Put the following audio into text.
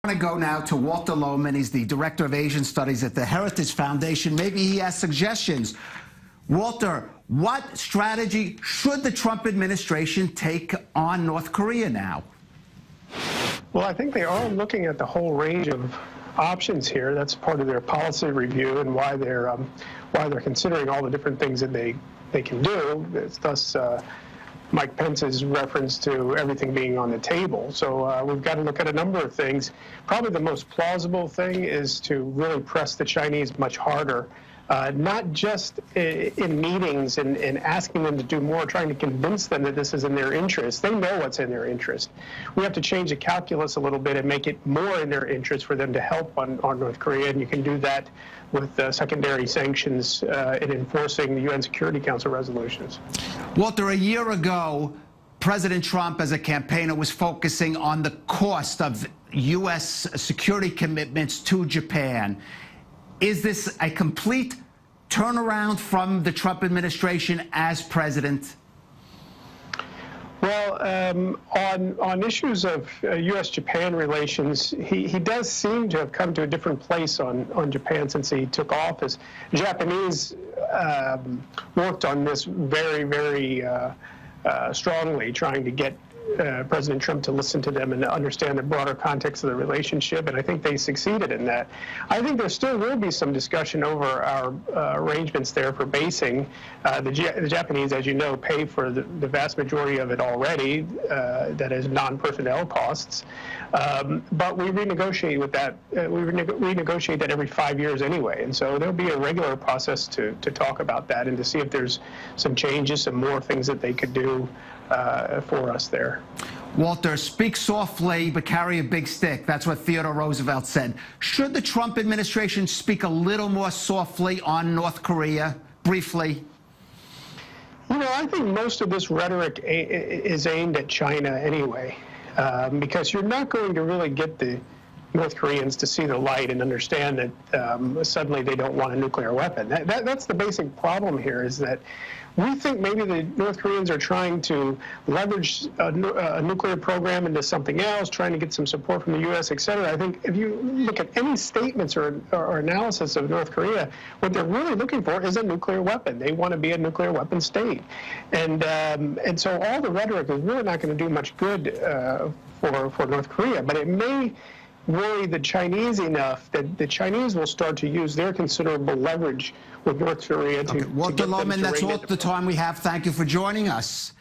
I want to go now to Walter Lohman. He's the Director of Asian Studies at the Heritage Foundation. Maybe he has suggestions. Walter, what strategy should the Trump administration take on North Korea now? Well, I think they are looking at the whole range of options here. That's part of their policy review and why they're considering all the different things that they can do. It's thus Mike Pence's reference to everything being on the table. So we've got to look at a number of things. Probably the most plausible thing is to really press the Chinese much harder, not just in meetings and asking them to do more, trying to convince them that this is in their interest. They know what's in their interest. We have to change the calculus a little bit and make it more in their interest for them to help on North Korea, and you can do that with secondary sanctions in enforcing the UN Security Council resolutions. Walter, a year ago, President Trump, as a campaigner, was focusing on the cost of U.S. security commitments to Japan. Is this a complete turnaround from the Trump administration as president? Well, on issues of U.S.-Japan relations, he does seem to have come to a different place on Japan since he took office. Japanese worked on this very strongly, trying to get President Trump to listen to them and to understand the broader context of the relationship, and I think they succeeded in that. I think there still will be some discussion over our arrangements there for basing. The Japanese, as you know, pay for the vast majority of it already, that is non-personnel costs, but we renegotiate with that. We renegotiate that every 5 years anyway, and so there'll be a regular process to talk about that and to see if there's some changes, some more things that they could do for us there. Walter, speak softly but carry a big stick. That's what Theodore Roosevelt said. Should the Trump administration speak a little more softly on North Korea, briefly? You know, I think most of this rhetoric is aimed at China anyway, because you're not going to really get the North Koreans to see the light and understand that suddenly they don't want a nuclear weapon. That's the basic problem here, is that we think maybe the North Koreans are trying to leverage a nuclear program into something else, trying to get some support from the U.S., et cetera. I think if you look at any statements or analysis of North Korea, what they're really looking for is a nuclear weapon. They want to be a nuclear weapon state. And so all the rhetoric is really not going to do much good for North Korea, but it may worry the Chinese enough that the Chinese will start to use their considerable leverage with North Korea to Walter Lohman, that's all the time we have. Thank you for joining us.